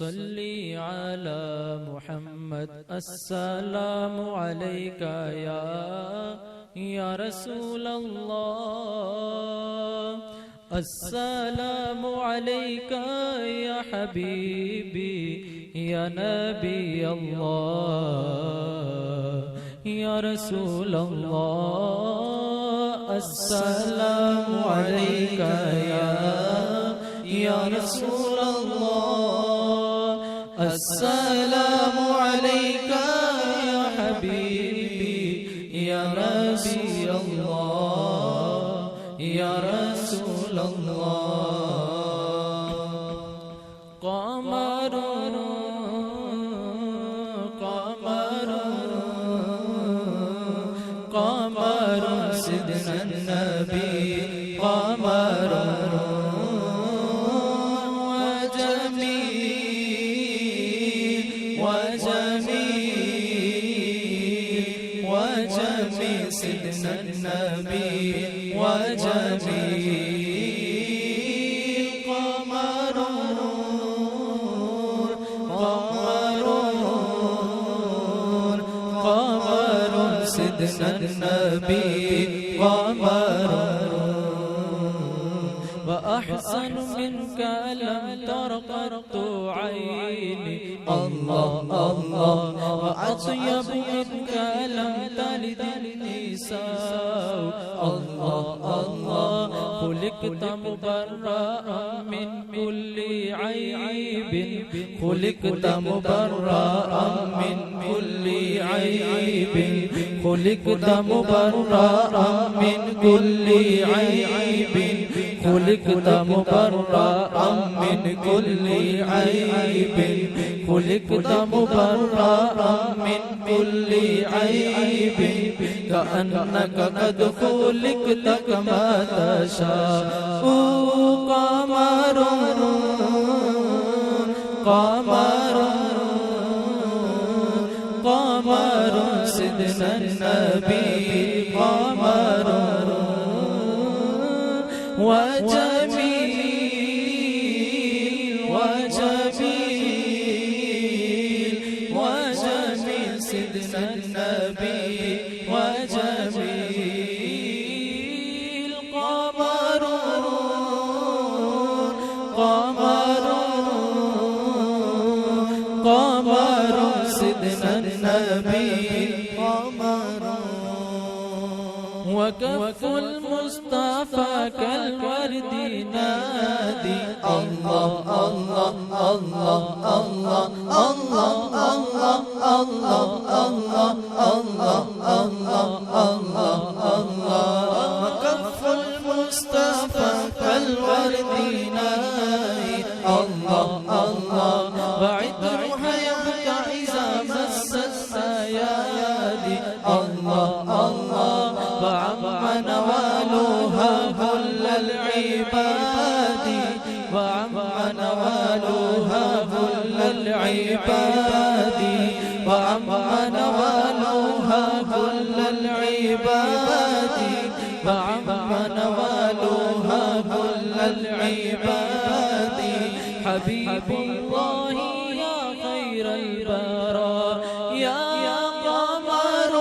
صلي على محمد السلام عليك يا رسول الله السلام عليك يا حبيبي يا نبي الله يا رسول الله السلام عليك يا رسول الله السلام عليك يا حبيبي يا نبي الله يا رسول الله قمر سيدنا النبي قمر وجميل سيدنا النبي وجميل قمر سيدنا النبي قمر وأحسن منك لم تر قط عيني الله الله وأطيب منك لم تلد النساء الله الله خلقت مبرأ من كل عيب خلقت مبرأ من كل عيب خلقت مبرأ من كل عيب خلقت مبرأ من كل عيب خلقت مبرأ من كل عيب كأنك قد خلقت كما تشاء قمر قمر قمر سيدنا النبي قمر وجميل وجميل وجميل سيدنا النبي وجميل قمر قمر قمر سيدنا النبي قمر وكف المصطفى كالورد نادي الله الله الله الله الله الله الله الله الله الله الله وكف المصطفى كالورد نادي الله الله وعطرها يبقى إذا مست أيادي الله الله وعم نوالها كل العباد وعم نوالها كل العباد وعم نوالها كل العباد وعم نوالها كل العباد حبيب الله يا خير البراء يا قمر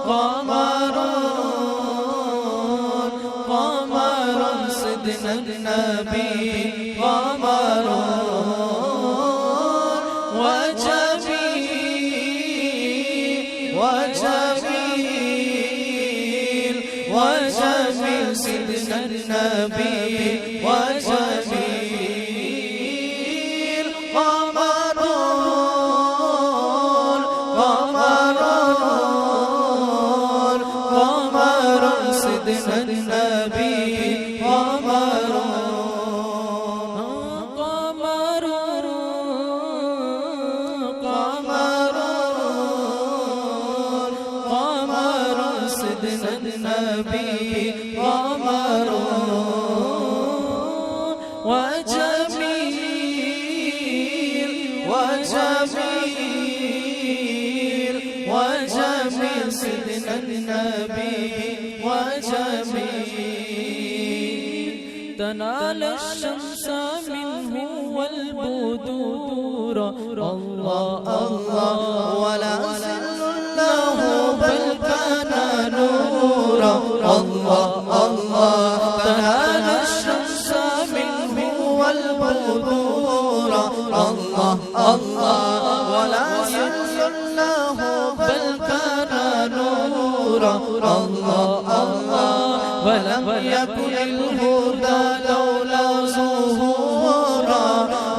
قمر قمر سيدنا النبي قمر وجميل وجميل وجميل سيدنا النبي وجميل قمر قمر قمر سيدنا النبي قمر قمر قمر قمر سيدنا النبي قمر وجميل وجميل وجميل سيدنا النبي وجميل تنال الشمس منه نورا الله الله ولا سر له بل كان نورا الله الله تنال الشمس منه والبدور الله الله ولا سر له بل كان نورا الله الله ولم يكن الهدى لولا ظهورا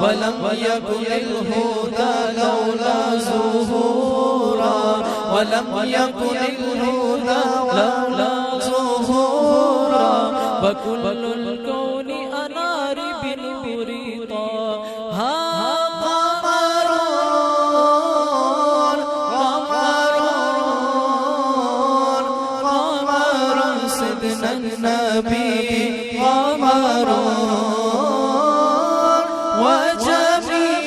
ولم يكن الهدى لولا ظهورا ولم يكن الهدى لولا ظهورا وكل الكون أنار بنور طه قمر سيدنا النبي قمر وجميل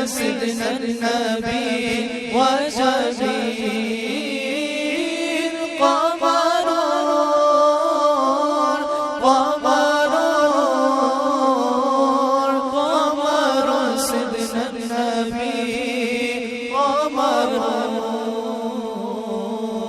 سيدنا النبي وجميل